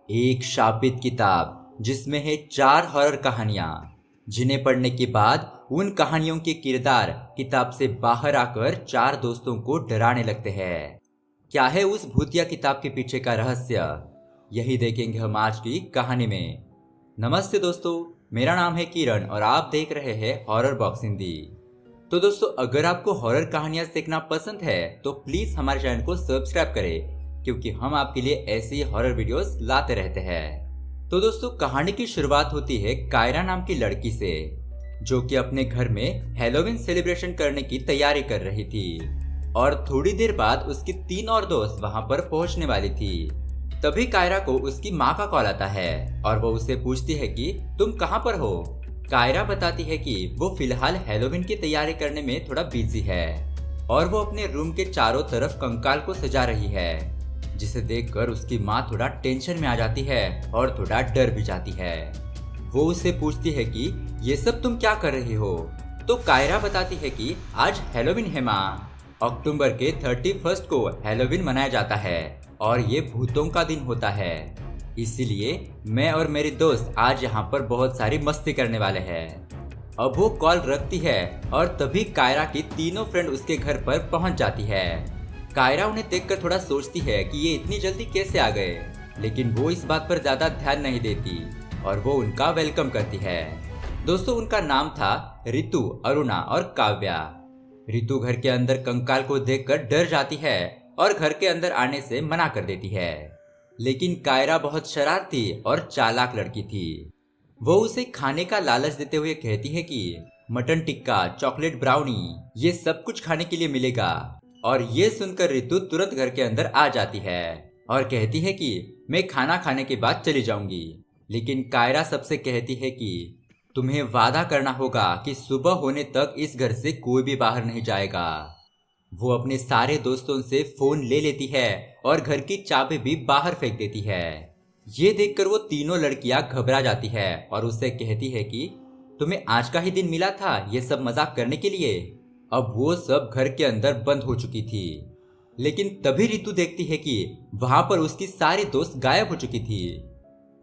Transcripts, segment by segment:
एक शापित किताब जिसमें है 4 हॉरर कहानियां, जिन्हें पढ़ने के बाद उन कहानियों के किरदार किताब से बाहर आकर 4 दोस्तों को डराने लगते हैं। क्या है उस भूतिया किताब के पीछे का रहस्य? यही देखेंगे हम आज की कहानी में। नमस्ते दोस्तों, मेरा नाम है किरण और आप देख रहे हैं हॉरर बॉक्स हिंदी। तो दोस्तों, अगर आपको हॉरर कहानियां देखना पसंद है तो प्लीज हमारे चैनल को सब्सक्राइब करें, क्योंकि हम आपके लिए ऐसी हॉरर वीडियोस लाते रहते हैं। तो दोस्तों, कहानी की शुरुआत होती है कायरा नाम की लड़की से, जो कि अपने घर में हैलोवीन सेलिब्रेशन करने की तैयारी कर रही थी। और थोड़ी देर बाद उसकी 3 और दोस्त वहां पर पहुंचने वाली थी। तभी कायरा को उसकी माँ का कॉल आता है और वो उससे पूछती है कि तुम कहाँ पर हो। कायरा बताती है कि वो फिलहाल हैलोवीन की तैयारी करने में थोड़ा बिजी है और वो अपने रूम के चारों तरफ कंकाल को सजा रही है, जिसे देखकर उसकी माँ थोड़ा टेंशन में आ जाती है और थोड़ा डर भी जाती है। वो उससे पूछती है कि ये सब तुम क्या कर रही हो। तो कायरा बताती है कि आज हैलोवीन है माँ। अक्टूबर के 31 को हैलोवीन मनाया जाता है और ये भूतों का दिन होता है, इसीलिए मैं और मेरी दोस्त आज यहाँ पर बहुत सारी मस्ती करने वाले हैं। अब वो कॉल रखती है और तभी कायरा की तीनों फ्रेंड उसके घर पर पहुंच जाती है। कायरा उन्हें देखकर थोड़ा सोचती है कि ये इतनी जल्दी कैसे आ गए, लेकिन वो इस बात पर ज्यादा ध्यान नहीं देती और वो उनका वेलकम करती है। दोस्तों, उनका नाम था रितु, अरुणा और काव्या। रितु घर के अंदर कंकाल को देखकर डर जाती है और घर के अंदर आने से मना कर देती है, लेकिन कायरा बहुत शरारती और चालाक लड़की थी। वो उसे खाने का लालच देते हुए कहती है कि मटन टिक्का, चॉकलेट ब्राउनी, ये सब कुछ खाने के लिए मिलेगा। और ये सुनकर रितु तुरंत घर के अंदर आ जाती है और कहती है कि मैं खाना खाने के बाद चली जाऊंगी। लेकिन कायरा सबसे कहती है कि तुम्हें वादा करना होगा कि सुबह होने तक इस घर से कोई भी बाहर नहीं जाएगा। वो अपने सारे दोस्तों से फोन ले लेती है और घर की चाबी भी बाहर फेंक देती है। ये देखकर वो तीनों लड़कियां घबरा जाती है और उससे कहती है कि तुम्हें आज का ही दिन मिला था ये सब मजाक करने के लिए। अब वो सब घर के अंदर बंद हो चुकी थी, लेकिन तभी रितु देखती है कि वहां पर उसकी सारी दोस्त गायब हो चुकी थी।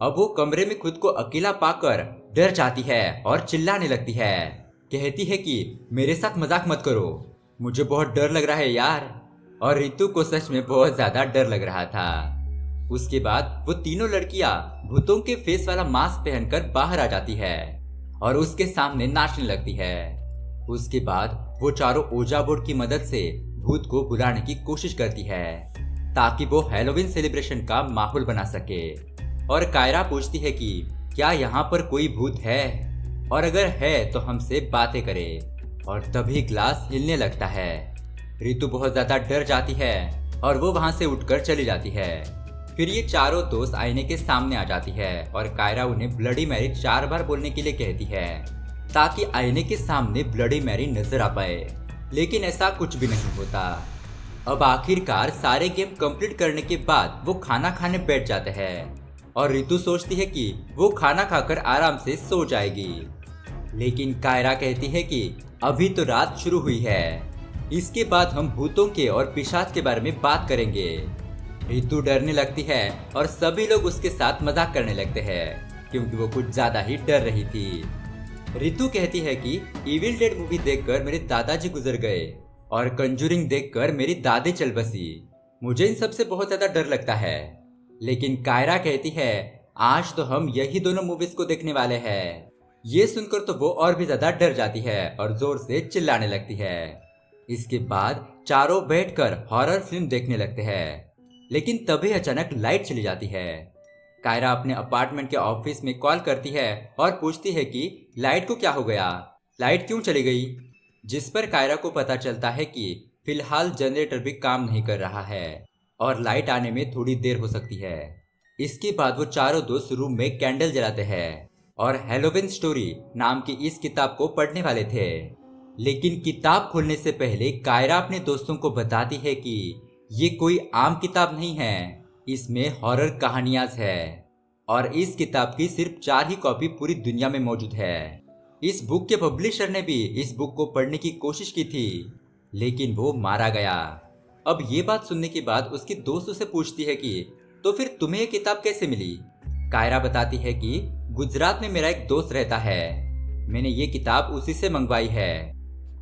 अब वो कमरे में खुद को अकेला पाकर डर जाती है और चिल्लाने लगती है। कहती है कि मेरे साथ मजाक मत करो, मुझे बहुत डर लग रहा है यार। और रितु को सच में बहुत ज्यादा डर लग रहा था। उसके बाद वो तीनों लड़कियां भूतों के फेस वाला मास्क पहनकर बाहर आ जाती है और उसके सामने नाचने लगती है। उसके बाद वो चारों ओजा बोर्ड की मदद से भूत को बुलाने की कोशिश करती है, ताकि वो हैलोवीन सेलिब्रेशन का माहौल बना सके। और कायरा पूछती है कि क्या यहाँ पर कोई भूत है, और अगर है तो हमसे बातें करे। और तभी ग्लास हिलने लगता है। रितु बहुत ज्यादा डर जाती है और वो वहां से उठकर चली जाती है। फिर ये चारों दोस्त आईने के सामने आ जाती है और कायरा उन्हें ब्लडी मैरी 4 बार बोलने के लिए कहती है, ताकि आईने के सामने ब्लडी मैरी नजर आ पाए। लेकिन ऐसा कुछ भी नहीं होता। अब आखिरकार सारे गेम कंप्लीट करने के बाद वो खाना खाने बैठ जाते हैं और रितु सोचती है कि वो खाना खाकर आराम से सो जाएगी। लेकिन कायरा कहती है कि अभी तो रात शुरू हुई है, इसके बाद हम भूतों के और पिशाच के बारे में बात करेंगे। रितु डरने लगती है और सभी लोग उसके साथ मजाक करने लगते हैं, क्योंकि वो कुछ ज्यादा ही डर रही थी। रितु कहती है कि इविल डेड मूवी देखकर मेरे दादाजी गुजर गए और कंजूरिंग देखकर मेरी दादी चल बसी। मुझे इन सब से बहुत ज्यादा डर लगता है। लेकिन कायरा कहती है आज तो हम यही दोनों मूवीज को देखने वाले हैं। ये सुनकर तो वो और भी ज्यादा डर जाती है और जोर से चिल्लाने लगती है। इसके बाद चारों बैठकर हॉरर फिल्म देखने लगते हैं, लेकिन तभी अचानक लाइट चली जाती है। कायरा अपने अपार्टमेंट के ऑफिस में कॉल करती है और पूछती है कि लाइट को क्या हो गया, लाइट क्यों चली गई। जिस पर कायरा को पता चलता है कि फिलहाल जनरेटर भी काम नहीं कर रहा है और लाइट आने में थोड़ी देर हो सकती है। इसके बाद वो चारों दोस्त रूम में कैंडल जलाते हैं और हैलोवीन स्टोरी नाम की इस किताब को पढ़ने वाले थे। लेकिन किताब खोलने से पहले कायरा अपने दोस्तों को बताती है कि ये कोई आम किताब नहीं है, इसमें हॉरर कहानियां है और इस किताब की सिर्फ 4 ही कॉपी पूरी दुनिया में मौजूद है। इस बुक के पब्लिशर ने भी इस बुक को पढ़ने की कोशिश की थी, लेकिन वो मारा गया। अब ये बात सुनने के बाद उसकी दोस्त उसे पूछती है कि तो फिर तुम्हें ये किताब कैसे मिली। कायरा बताती है कि गुजरात में मेरा एक दोस्त रहता है, मैंने ये किताब उसी से मंगवाई है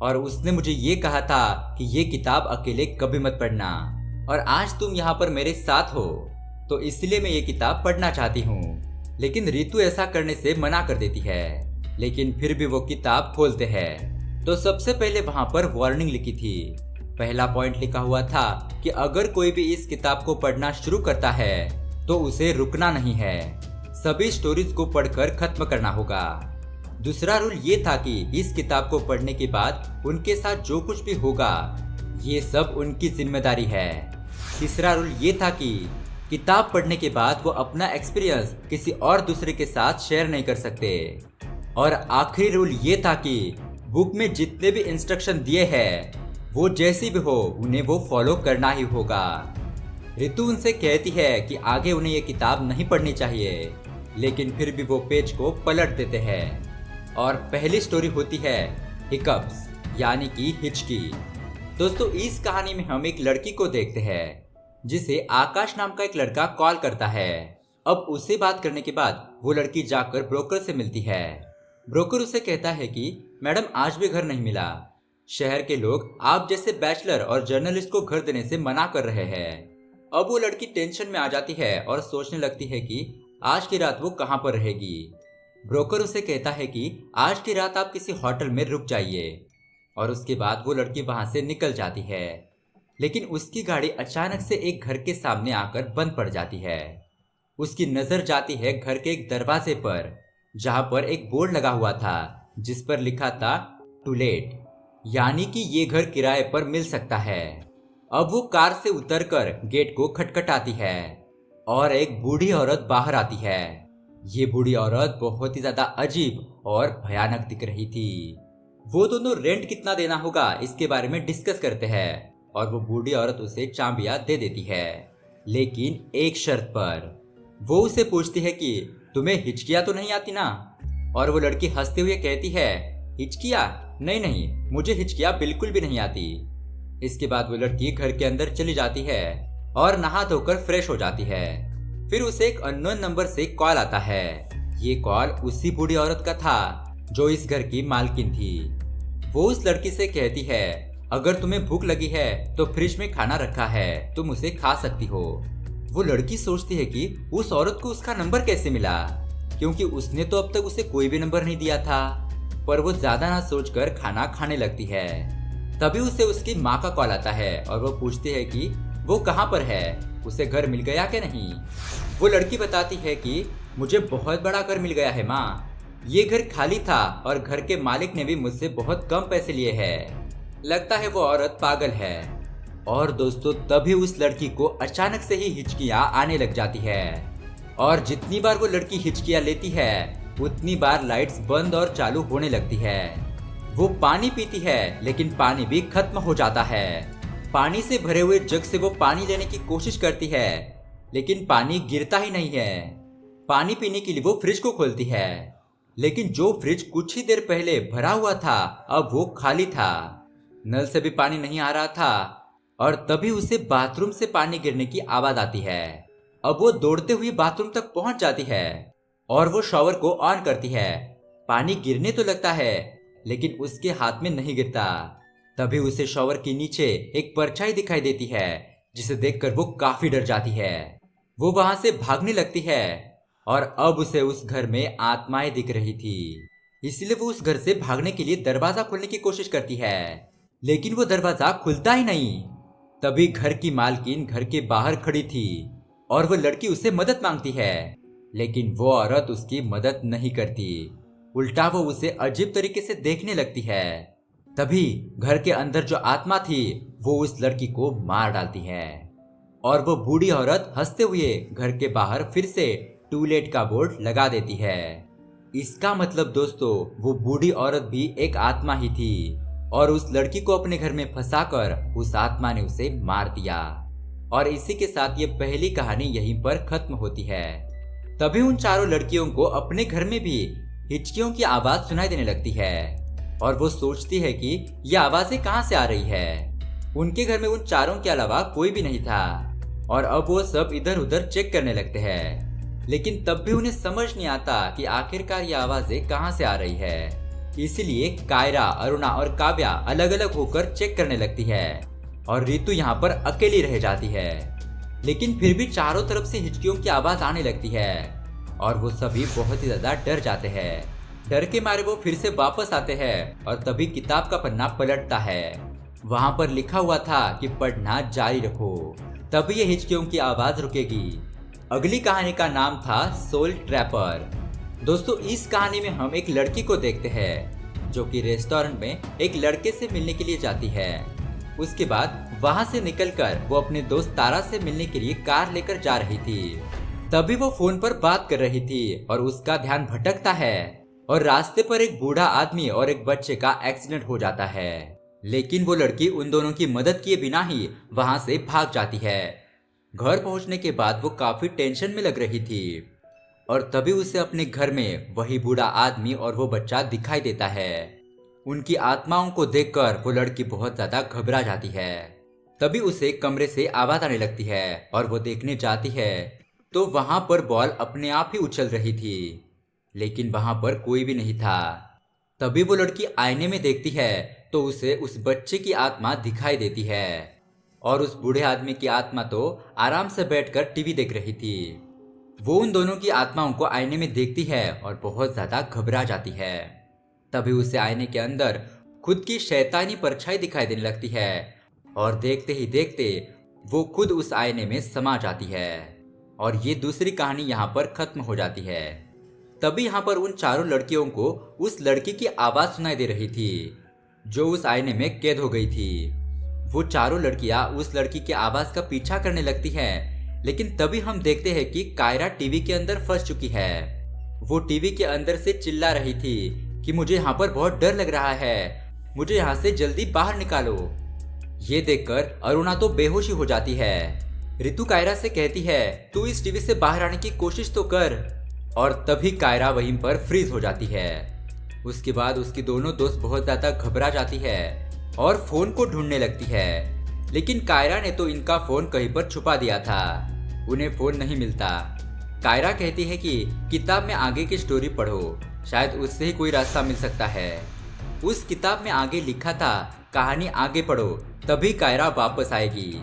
और उसने मुझे ये कहा था कि ये किताब अकेले कभी मत पढ़ना, और आज तुम यहाँ पर मेरे साथ हो तो इसलिए मैं ये किताब पढ़ना चाहती हूँ। लेकिन रितु ऐसा करने से मना कर देती है, लेकिन फिर भी वो किताब खोलते हैं तो सबसे पहले वहाँ पर वार्निंग लिखी थी। पहला पॉइंट लिखा हुआ था कि अगर कोई भी इस किताब को पढ़ना शुरू करता है तो उसे रुकना नहीं है, सभी स्टोरीज को पढ़कर खत्म करना होगा। दूसरा रूल ये था कि इस किताब को पढ़ने के बाद उनके साथ जो कुछ भी होगा ये सब उनकी जिम्मेदारी है। तीसरा रूल ये था कि किताब पढ़ने के बाद वो अपना एक्सपीरियंस किसी और दूसरे के साथ शेयर नहीं कर सकते। और आखिरी रूल ये था कि बुक में जितने भी इंस्ट्रक्शन दिए हैं वो जैसी भी हो उन्हें वो फॉलो करना ही होगा। रितु उनसे कहती है कि आगे उन्हें ये किताब नहीं पढ़नी चाहिए, लेकिन फिर भी वो पेज को पलट देते हैं और पहली स्टोरी होती है हिकअप्स यानी कि हिचकी। दोस्तों, इस कहानी में हम एक लड़की को देखते हैं जिसे आकाश नाम का एक लड़का कॉल करता है। अब उससे बात करने के बाद वो लड़की जाकर ब्रोकर से मिलती है। ब्रोकर उसे कहता है कि मैडम आज भी घर नहीं मिला, शहर के लोग आप जैसे बैचलर और जर्नलिस्ट को घर देने से मना कर रहे हैं। अब वो लड़की टेंशन में आ जाती है और सोचने लगती है कि आज की रात वो कहाँ पर रहेगी। ब्रोकर उसे कहता है कि आज की रात आप किसी होटल में रुक जाइए, और उसके बाद वो लड़की वहां से निकल जाती है। लेकिन उसकी गाड़ी अचानक से एक घर के सामने आकर बंद पड़ जाती है। उसकी नजर जाती है घर के एक दरवाजे पर, जहां पर एक बोर्ड लगा हुआ था जिस पर लिखा था टू लेट, यानी कि ये घर किराए पर मिल सकता है। अब वो कार से उतरकर गेट को खटखटाती है और एक बूढ़ी औरत बाहर आती है। ये बूढ़ी औरत बहुत ही ज्यादा अजीब और भयानक दिख रही थी। वो दोनों रेंट कितना देना होगा इसके बारे में डिस्कस करते हैं और वो बूढ़ी औरत उसे चाबियां दे देती है, लेकिन एक शर्त पर। वो उसे पूछती है कि तुम्हें हिचकियां तो नहीं आती ना? और वो लड़की हंसते हुए कहती है हिचकियां? नहीं नहीं, मुझे हिचकियां बिल्कुल भी नहीं आती। इसके बाद वो लड़की घर के अंदर चली जाती है और नहा धोकर फ्रेश हो जाती है। फिर उसे एक अननोन नंबर से कॉल आता है। ये कॉल उसी बूढ़ी औरत का था जो इस घर की मालकिन थी। वो उस लड़की से कहती है अगर तुम्हें भूख लगी है तो फ्रिज में खाना रखा है, तुम उसे खा सकती हो। वो लड़की सोचती है कि उस औरत को उसका नंबर कैसे मिला, क्योंकि उसने तो अब तक उसे कोई भी नंबर नहीं दिया था। पर वो ज्यादा ना सोचकर खाना खाने लगती है। तभी उसे उसकी माँ का कॉल आता है और वो पूछती है कि वो कहाँ पर है, उसे घर मिल गया कि नहीं। वो लड़की बताती है कि मुझे बहुत बड़ा घर मिल गया है माँ, ये घर खाली था और घर के मालिक ने भी मुझसे बहुत कम पैसे लिए हैं। लगता है वो औरत पागल है। और दोस्तों, तभी उस लड़की को अचानक से ही हिचकियाँ आने लग जाती है और जितनी बार वो लड़की हिचकियाँ लेती है उतनी बार लाइट्स बंद और चालू होने लगती है। वो पानी पीती है लेकिन पानी भी खत्म हो जाता है। पानी से भरे हुए जग से वो पानी लेने की कोशिश करती है लेकिन पानी गिरता ही नहीं है। पानी पीने के लिए वो फ्रिज को खोलती है, लेकिन जो फ्रिज कुछ ही देर पहले भरा हुआ था अब वो खाली था। नल से भी पानी नहीं आ रहा था और तभी उसे बाथरूम से पानी गिरने की आवाज आती है। अब वो दौड़ते हुए बाथरूम तक पहुंच जाती है और वो शॉवर को ऑन करती है। पानी गिरने तो लगता है लेकिन उसके हाथ में नहीं गिरता। तभी उसे शॉवर के नीचे एक परछाई दिखाई देती है जिसे देखकर वो काफी डर जाती है। वो वहां से भागने लगती है और अब उसे उस घर में आत्माएं दिख रही थी, इसलिए वो उस घर से भागने के लिए दरवाजा खोलने की कोशिश करती है, लेकिन वो दरवाजा खुलता ही नहीं। तभी घर की मालकिन घर के बाहर खड़ी थी और वो लड़की उससे मदद मांगती है, लेकिन वो औरत उसकी मदद नहीं करती, उल्टा वो उसे अजीब तरीके से देखने लगती है। तभी घर के अंदर जो आत्मा थी वो उस लड़की को मार डालती है और वो बूढ़ी औरत हंसते हुए घर के बाहर फिर से टू लेट का बोर्ड लगा देती है। इसका मतलब दोस्तों, वो बूढ़ी औरत भी एक आत्मा ही थी और उस लड़की को अपने घर में फंसाकर उस आत्मा ने उसे मार दिया। और इसी के साथ ये पहली कहानी यहीं पर खत्म होती है। तभी उन चारों लड़कियों को अपने घर में भी हिचकियों की आवाज सुनाई देने लगती है और वो सोचती है कि ये आवाजें कहाँ से आ रही है। उनके घर में उन चारों के अलावा कोई भी नहीं था और अब वो सब इधर उधर चेक करने लगते हैं, लेकिन तब भी उन्हें समझ नहीं आता कि आखिरकार ये आवाजें कहाँ से आ रही है। इसलिए कायरा, अरुणा और काव्या अलग अलग होकर चेक करने लगती है और रितु यहाँ पर अकेली रह जाती है। लेकिन फिर भी चारों तरफ से हिचकियों की आवाज आने लगती है और वो सभी बहुत ही ज्यादा डर जाते हैं। डर के मारे वो फिर से वापस आते हैं और तभी किताब का पन्ना पलटता है। वहां पर लिखा हुआ था कि पढ़ना जारी रखो, तभी ये हिचकियों की आवाज रुकेगी। अगली कहानी का नाम था सोल ट्रैपर। दोस्तों, इस कहानी में हम एक लड़की को देखते हैं जो कि रेस्टोरेंट में एक लड़के से मिलने के लिए जाती है। उसके बाद वहां से निकलकर वो अपने दोस्त तारा से मिलने के लिए कार लेकर जा रही थी। तभी वो फोन पर बात कर रही थी और उसका ध्यान भटकता है और रास्ते पर एक बूढ़ा आदमी और एक बच्चे का एक्सीडेंट हो जाता है। लेकिन वो लड़की उन दोनों की मदद किए बिना ही वहां से भाग जाती है। घर पहुंचने के बाद वो काफी टेंशन में लग रही थी और तभी उसे अपने घर में वही बूढ़ा आदमी और वो बच्चा दिखाई देता है। उनकी आत्माओं को देखकर वो लड़की बहुत ज्यादा घबरा जाती है। तभी उसे कमरे से आवाज आने लगती है और वो देखने जाती है तो वहां पर बॉल अपने आप ही उछल रही थी, लेकिन वहां पर कोई भी नहीं था। तभी वो लड़की आईने में देखती है तो उसे उस बच्चे की आत्मा दिखाई देती है और उस बूढ़े आदमी की आत्मा तो आराम से बैठकर टीवी देख रही थी। वो उन दोनों की आत्माओं को आईने में देखती है और बहुत ज्यादा घबरा जाती है। तभी उसे आईने के अंदर खुद की शैतानी परछाई दिखाई देने लगती है और देखते ही देखते वो खुद उस आईने में समा जाती है और ये दूसरी कहानी यहाँ पर खत्म हो जाती है। तभी यहाँ पर उन चारों लड़कियों को उस लड़की की आवाज सुनाई दे रही थी जो उस आईने में कैद हो गई थी। वो चारों लड़कियां उस लड़की की आवाज का पीछा करने लगती हैं, लेकिन तभी हम देखते हैं कि कायरा टीवी के अंदर फंस चुकी है। वो टीवी के अंदर से चिल्ला रही थी कि मुझे यहाँ पर बहुत डर लग रहा है, मुझे यहाँ से जल्दी बाहर निकालो। ये देखकर अरुणा तो बेहोशी हो जाती है। रितु कायरा से कहती है तू इस टीवी से बाहर आने की कोशिश तो कर, और तभी कायरा वहीं पर फ्रीज हो जाती है। उसके बाद उसकी दोनों दोस्त बहुत ज्यादा घबरा जाती है और फोन को ढूंढने लगती है, लेकिन कायरा ने तो इनका फोन कहीं पर छुपा दिया था, उन्हें फोन नहीं मिलता। कायरा कहती है कि किताब में आगे की स्टोरी पढ़ो, शायद उससे ही कोई रास्ता मिल सकता है। उस किताब में आगे लिखा था कहानी आगे पढ़ो तभी कायरा वापस आएगी।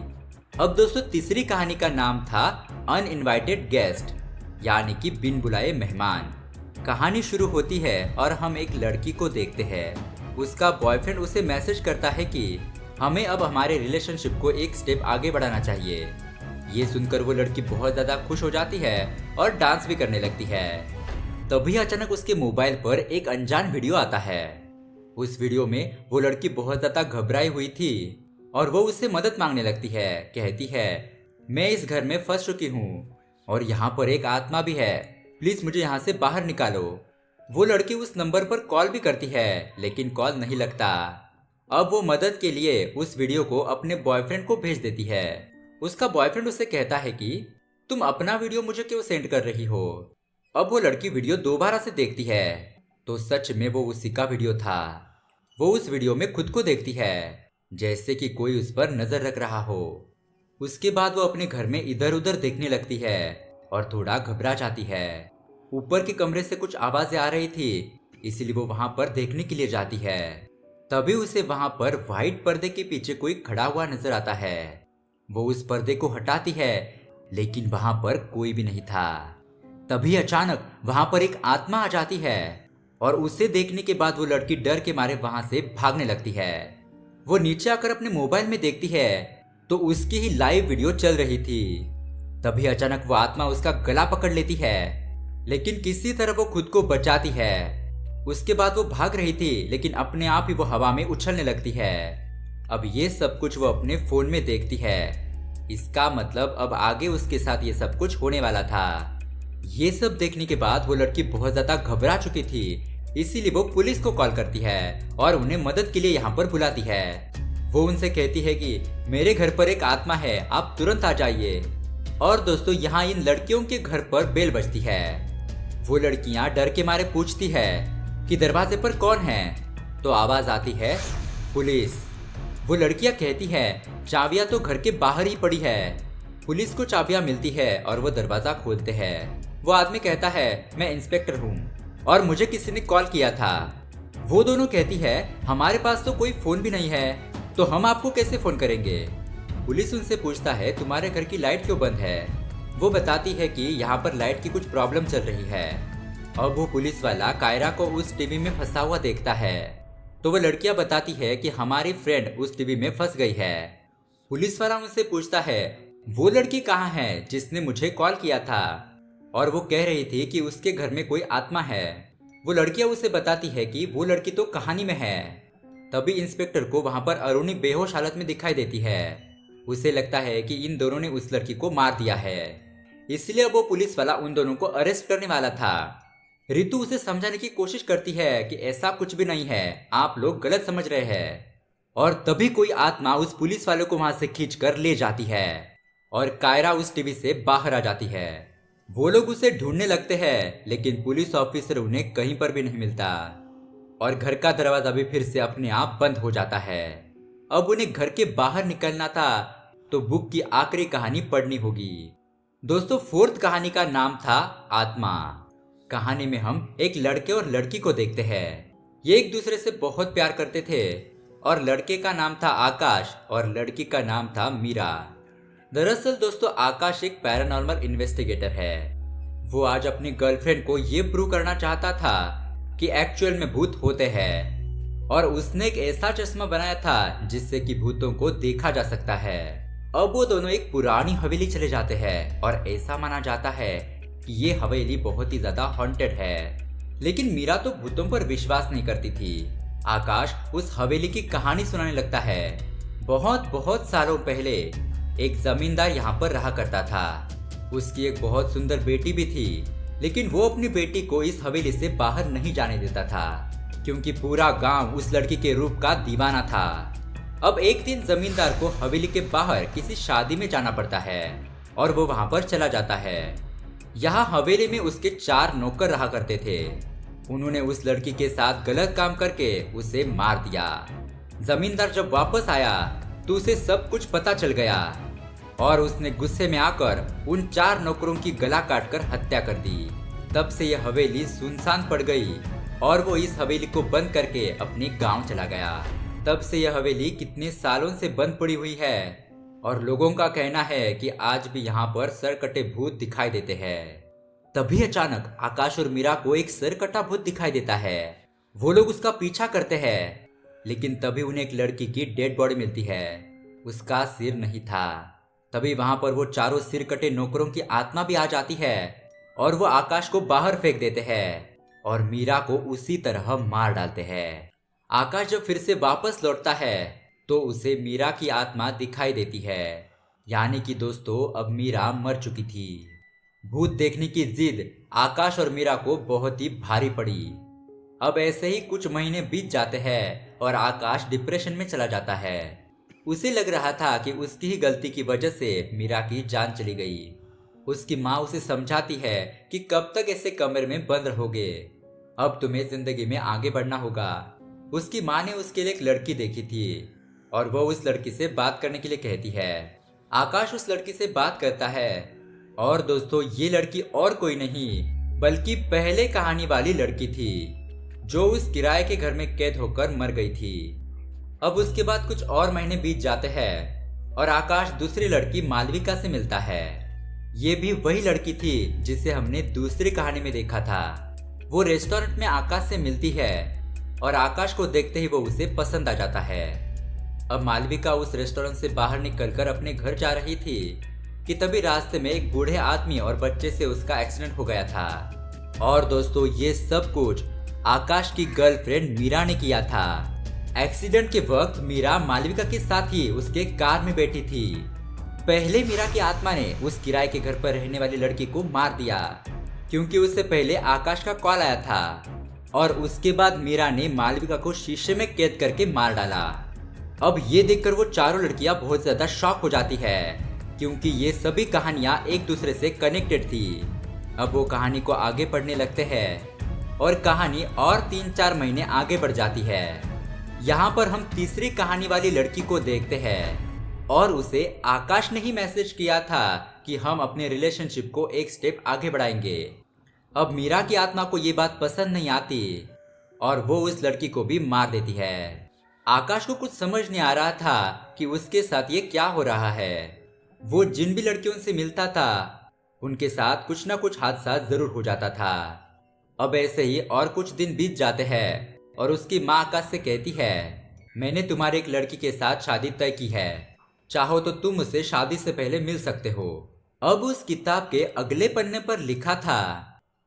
अब दोस्तों, तीसरी कहानी का नाम था अनइनवाइटेड गेस्ट, यानी कि बिन बुलाए मेहमान। कहानी शुरू होती है और हम एक लड़की को देखते हैं। उसका बॉयफ्रेंड उसे मैसेज करता है कि हमें अब हमारे रिलेशनशिप को एक स्टेप आगे बढ़ाना चाहिए। ये सुनकर वो लड़की बहुत ज्यादा खुश हो जाती है और डांस भी करने लगती है। तभी अचानक उसके मोबाइल पर एक अनजान वीडियो आता है। उस वीडियो में वो लड़की बहुत ज्यादा घबराई हुई थी और वो उससे मदद मांगने लगती है। कहती है मैं इस घर में फंस चुकी हूँ और यहाँ पर एक आत्मा भी है, प्लीज मुझे यहाँ से बाहर निकालो। वो लड़की उस नंबर पर कॉल भी करती है, लेकिन कॉल नहीं लगता। अब वो मदद के लिए उस वीडियो को अपने बॉयफ्रेंड को भेज देती है। उसका बॉयफ्रेंड उससे कहता है कि तुम अपना वीडियो मुझे क्यों सेंड कर रही हो। अब वो लड़की वीडियो दोबारा से देखती है तो सच में वो उसी का वीडियो था। वो उस वीडियो में खुद को देखती है जैसे कि कोई उस पर नजर रख रहा हो। उसके बाद वो अपने घर में इधर उधर देखने लगती है और थोड़ा घबरा जाती है। ऊपर के कमरे से कुछ आवाजें आ रही थी, इसलिए वो वहां पर देखने के लिए जाती है। तभी उसे वहां पर व्हाइट पर्दे के पीछे कोई खड़ा हुआ नजर आता है। वो उस पर्दे को हटाती है, लेकिन वहां पर कोई भी नहीं था। तभी अचानक वहां पर एक आत्मा आ जाती है और उसे देखने के बाद वो लड़की डर के मारे वहां से भागने लगती है। वो नीचे आकर अपने मोबाइल में देखती है तो उसकी ही लाइव वीडियो चल रही थी। तभी अचानक वो आत्मा उसका गला पकड़ लेती है, लेकिन किसी तरह वो खुद को बचाती है। उसके बाद वो भाग रही थी, लेकिन अपने आप ही वो हवा में उछलने लगती है। अब ये सब कुछ वो अपने फोन में देखती है। इसका मतलब अब आगे उसके साथ ये सब कुछ होने वाला था। ये सब देखने के बाद वो लड़की बहुत ज्यादा घबरा चुकी थी, इसीलिए वो पुलिस को कॉल करती है और उन्हें मदद के लिए यहाँ पर बुलाती है। वो उनसे कहती है कि मेरे घर पर एक आत्मा है, आप तुरंत आ जाइए। और दोस्तों, यहाँ इन लड़कियों के घर पर बेल बजती है। वो लड़कियां डर के मारे पूछती है कि दरवाजे पर कौन है, तो आवाज आती है पुलिस। वो लड़कियां कहती है चाबियां तो घर के बाहर ही पड़ी है। पुलिस को चाबियां मिलती है और वो दरवाजा खोलते हैं। वो आदमी कहता है, मैं इंस्पेक्टर हूँ और मुझे किसी ने कॉल किया था। वो दोनों कहती है, हमारे पास तो कोई फोन भी नहीं है, तो हम आपको कैसे फोन करेंगे। पुलिस उनसे पूछता है, तुम्हारे घर की लाइट क्यों बंद है। वो बताती है कि यहाँ पर लाइट की कुछ प्रॉब्लम चल रही है। अब वो पुलिस वाला कायरा को उस टीवी में फंसा हुआ देखता है, तो वो लड़कियां बताती है कि हमारी फ्रेंड उस टीवी में फंस गई है। पुलिस वाला उनसे पूछता है, वो लड़की कहाँ है जिसने मुझे कॉल किया था, और वो कह रही थी कि उसके घर में कोई आत्मा है। वो लड़कियां उसे बताती है कि वो लड़की तो कहानी में है। तभी इंस्पेक्टर को वहां पर अरुणी बेहोश हालत में दिखाई देती है। उसे लगता है कि इन दोनों ने उस लड़की को मार दिया है, इसलिए वो पुलिस वाला उन दोनों को अरेस्ट करने वाला था। रितु उसे समझाने की कोशिश करती है कि ऐसा कुछ भी नहीं है, आप लोग गलत समझ रहे हैं। और तभी कोई आत्मा उस पुलिस वाले को वहां से खींचकर ले जाती है और कायरा उस टीवी से बाहर आ जाती है। वो लोग उसे ढूंढने लगते हैं, लेकिन पुलिस ऑफिसर उन्हें कहीं पर भी नहीं मिलता और घर का दरवाजा भी फिर से अपने आप बंद हो जाता है। अब उन्हें घर के बाहर निकलना था, तो बुक की आखिरी कहानी पढ़नी होगी। दोस्तों, फोर्थ कहानी का नाम था आत्मा। कहानी में हम एक लड़के और लड़की को देखते हैं। ये एक दूसरे से बहुत प्यार करते थे और लड़के का नाम था आकाश और लड़की का नाम था मीरा। दरअसल दोस्तों, आकाश एक पैरानॉर्मल इन्वेस्टिगेटर है। वो आज अपनी गर्लफ्रेंड को ये प्रूव करना चाहता था कि एक्चुअल में भूत होते हैं, और उसने एक ऐसा चश्मा बनाया था जिससे कि भूतों को देखा जा सकता है। अब वो दोनों एक पुरानी हवेली चले जाते हैं और ऐसा माना जाता है कि ये हवेली बहुत ही ज्यादा हॉन्टेड है। लेकिन मीरा तो भूतों पर विश्वास नहीं करती थी। आकाश उस हवेली की कहानी सुनाने लगता है। बहुत बहुत सालों पहले एक जमींदार यहाँ पर रहा करता था। उसकी एक बहुत सुंदर बेटी भी थी, लेकिन वो अपनी बेटी को इस हवेली से बाहर नहीं जाने देता था, क्योंकि पूरा गांव उस लड़की के रूप का दीवाना था। अब एक दिन जमींदार को हवेली के बाहर किसी शादी में जाना पड़ता है और वो वहां पर चला जाता है। यहाँ हवेली में उसके 4 नौकर रहा करते थे। उन्होंने उस लड़की के साथ गलत काम करके उसे मार दिया। जमींदार जब वापस आया तो उसे सब कुछ पता चल गया और उसने गुस्से में आकर उन 4 नौकरों की गला काटकर हत्या कर दी। तब से यह हवेली सुनसान पड़ गई और वो इस हवेली को बंद करके अपने गांव चला गया। तब से यह हवेली कितने सालों से बंद पड़ी हुई है और लोगों का कहना है कि आज भी यहाँ पर सरकटे भूत दिखाई देते हैं। तभी अचानक आकाश और मीरा को एक सरकटा भूत दिखाई देता है। वो लोग उसका पीछा करते हैं, लेकिन तभी उन्हें एक लड़की की डेड बॉडी मिलती है। उसका सिर नहीं था। तभी वहां पर वो चारों सिर कटे नौकरों की आत्मा भी आ जाती है और वो आकाश को बाहर फेंक देते हैं और मीरा को उसी तरह मार डालते हैं। आकाश जब फिर से वापस लौटता है तो उसे मीरा की आत्मा दिखाई देती है, यानी कि दोस्तों अब मीरा मर चुकी थी। भूत देखने की जिद आकाश और मीरा को बहुत ही भारी पड़ी। अब ऐसे ही कुछ महीने बीत जाते हैं और आकाश डिप्रेशन में चला जाता है। उसे लग रहा था कि उसकी ही गलती की वजह से मीरा की जान चली गई। उसकी माँ उसे समझाती है कि कब तक ऐसे कमरे में बंद रहोगे, अब तुम्हें जिंदगी में आगे बढ़ना होगा। उसकी माँ ने उसके लिए एक लड़की देखी थी और वो उस लड़की से बात करने के लिए कहती है। आकाश उस लड़की से बात करता है और दोस्तों ये लड़की और कोई नहीं बल्कि पहले कहानी वाली लड़की थी जो उस किराए के घर में कैद होकर मर गई थी। अब उसके बाद कुछ और महीने बीत जाते हैं और आकाश दूसरी लड़की मालविका से मिलता है। ये भी वही लड़की थी जिसे हमने दूसरी कहानी में देखा था। वो रेस्टोरेंट में आकाश से मिलती है और आकाश को देखते ही वो उसे पसंद आ जाता है। अब मालविका उस रेस्टोरेंट से बाहर निकलकर अपने घर जा रही थी कि तभी रास्ते में एक बूढ़े आदमी और बच्चे से उसका एक्सीडेंट हो गया था। और दोस्तों ये सब कुछ आकाश की गर्लफ्रेंड मीरा ने किया था। एक्सीडेंट के वक्त मीरा मालविका के साथ ही उसके कार में बैठी थी। पहले मीरा की आत्मा ने उस किराए के घर पर रहने वाली लड़की को मार दिया, क्योंकि उससे पहले आकाश का कॉल आया था और उसके बाद मीरा ने मालविका को शीशे में कैद करके मार डाला। अब ये देखकर वो चारों लड़कियां बहुत ज्यादा शॉक हो जाती है, क्योंकि ये सभी कहानियां एक दूसरे से कनेक्टेड थी। अब वो कहानी को आगे पढ़ने लगते हैं और कहानी और 3-4 महीने आगे बढ़ जाती है। यहाँ पर हम तीसरी कहानी वाली लड़की को देखते हैं। और उसे आकाश ने ही मैसेज किया था कि हम अपने रिलेशनशिप को एक स्टेप आगे बढ़ाएंगे। अब मीरा की आत्मा को ये बात पसंद नहीं आती और वो उस लड़की को भी मार देती है। आकाश को कुछ समझ नहीं आ रहा था कि उसके साथ ये क्या हो रहा है। वो जिन भी लड़कियों से मिलता था उनके साथ कुछ ना कुछ हादसा जरूर हो जाता था। अब ऐसे ही और कुछ दिन बीत जाते हैं और उसकी माँ आकाश से कहती है, मैंने तुम्हारे एक लड़की के साथ शादी तय की है, चाहो तो तुम उसे शादी से पहले मिल सकते हो। अब उस किताब के अगले पन्ने पर लिखा था,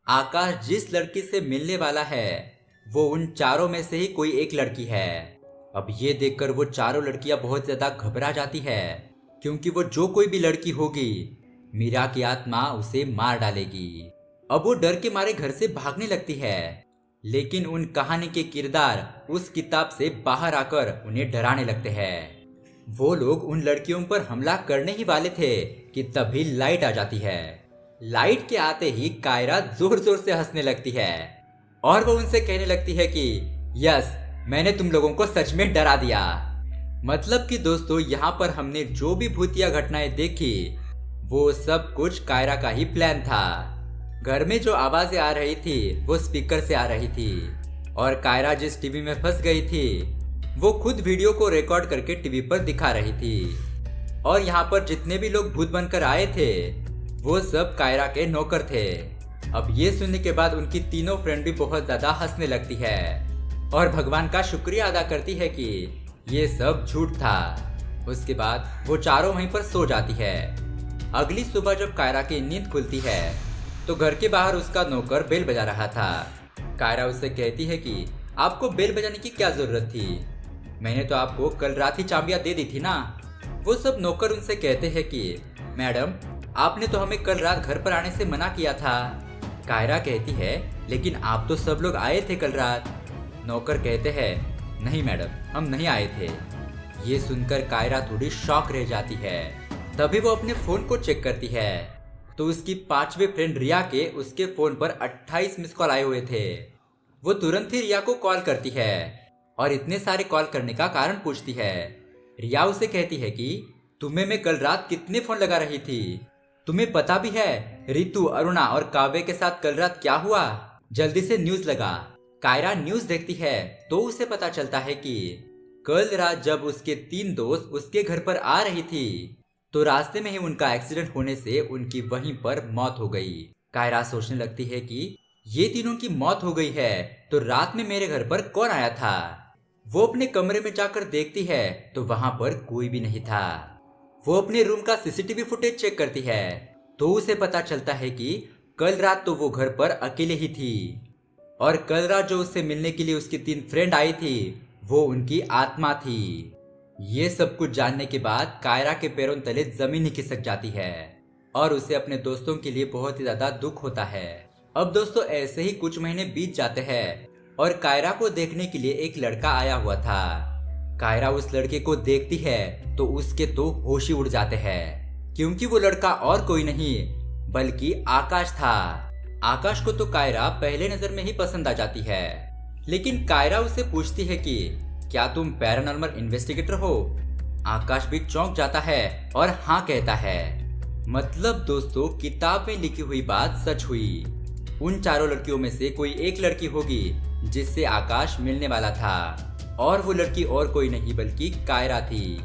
आकाश जिस लड़की से मिलने वाला है वो उन चारों में से ही कोई एक लड़की है। अब ये देखकर वो चारों लड़कियां बहुत ज्यादा घबरा जाती है, क्योंकि वो जो कोई भी लड़की होगी मीरा की आत्मा उसे मार डालेगी। अब वो डर के मारे घर से भागने लगती है, लेकिन उन कहानी के किरदार उस किताब से बाहर आकर उन्हें डराने लगते हैं। वो लोग उन लड़कियों पर हमला करने ही वाले थे कि तभी लाइट आ जाती है। लाइट के आते ही कायरा जोर जोर से हंसने लगती है और वो उनसे कहने लगती है कि यस, मैंने तुम लोगों को सच में डरा दिया। मतलब कि दोस्तों, यहाँ पर हमने जो भी भूतिया घटनाएं देखी वो सब कुछ कायरा का ही प्लान था। घर में जो आवाजें आ रही थी वो स्पीकर से आ रही थी और कायरा जिस टीवी में फंस गई थी वो खुद वीडियो को रिकॉर्ड करके टीवी पर दिखा रही थी। और यहाँ पर जितने भी लोग भूत बनकर आए थे वो सब कायरा के नौकर थे। अब ये सुनने के बाद उनकी तीनों फ्रेंड भी बहुत ज्यादा हंसने लगती है और भगवान का शुक्रिया अदा करती है कि ये सब झूठ था। उसके बाद वो चारों वहीं पर सो जाती है। अगली सुबह जब कायरा की नींद खुलती है तो घर के बाहर उसका नौकर बेल बजा रहा था। कायरा उससे कहती है कि आपको बेल बजाने की क्या जरूरत थी, मैंने तो आपको कल रात ही चाबियां दे दी थी ना। वो सब नौकर उनसे कहते हैं कि मैडम, आपने तो हमें कल रात घर पर आने से मना किया था। कायरा कहती है, लेकिन आप तो सब लोग आए थे कल रात। नौकर कहते हैं, नहीं मैडम, हम नहीं आए थे। ये सुनकर कायरा थोड़ी शॉक रह जाती है। तभी वो अपने फोन को चेक करती है तो उसकी पांचवे फ्रेंड रिया के उसके फोन पर 28 मिस कॉल आए हुए थे। वो तुरंत ही रिया को कॉल करती है और इतने सारे कॉल करने का कारण पूछती है। रिया उसे कहती है कि तुम्हें मैं कल रात कितने फोन लगा रही थी, तुम्हें पता भी है रितु, अरुणा और काव्य के साथ कल रात क्या हुआ, जल्दी से न्यूज लगा। कायरा न्यूज देखती है तो उसे पता चलता है कि कल रात जब उसके 3 दोस्त उसके घर पर आ रही थी तो रास्ते में ही उनका एक्सीडेंट होने से उनकी वहीं पर मौत हो गई। कायरा सोचने लगती है कि ये तीनों की मौत हो गई है तो रात में मेरे घर पर कौन आया था। वो अपने कमरे में जाकर देखती है तो वहां पर कोई भी नहीं था। वो अपने रूम का सीसीटीवी फुटेज चेक करती है तो उसे पता चलता है कि कल रात तो वो घर पर अकेले ही थी और कल रात जो उससे मिलने के लिए उसकी 3 फ्रेंड आई थी वो उनकी आत्मा थी। ये सब कुछ जानने के बाद कायरा के पैरों तले जमीन ही खिसक जाती है और उसे अपने दोस्तों के लिए बहुत ही ज्यादा दुख होता है। अब दोस्तों, ऐसे ही कुछ महीने बीत जाते हैं और कायरा को देखने के लिए एक लड़का आया हुआ था। कायरा उस लड़के को देखती है तो उसके तो होश ही उड़ जाते हैं, क्योंकि वो लड़का और कोई नहीं बल्कि आकाश था। आकाश को तो कायरा पहले नजर में ही पसंद आ जाती है, लेकिन कायरा उससे पूछती है कि क्या तुम पैरानॉर्मल इन्वेस्टिगेटर हो। आकाश भी चौंक जाता है और हाँ कहता है। मतलब दोस्तों, किताब में लिखी हुई बात सच हुई। उन चारों लड़कियों में से कोई एक लड़की होगी जिससे आकाश मिलने वाला था और वो लड़की और कोई नहीं बल्कि कायरा थी।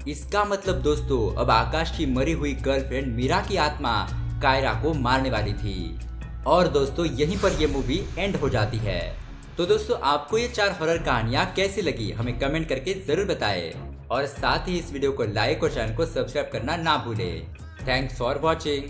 इसका मतलब दोस्तों, अब आकाश की मरी हुई गर्लफ्रेंड मीरा की आत्मा कायरा को मारने वाली थी। और दोस्तों, यहीं पर ये मूवी एंड हो जाती है। तो दोस्तों, आपको ये 4 हॉरर कहानियां कैसी लगी हमें कमेंट करके जरूर बताएं और साथ ही इस वीडियो को लाइक और चैनल को सब्सक्राइब करना ना भूलें। Thanks for watching.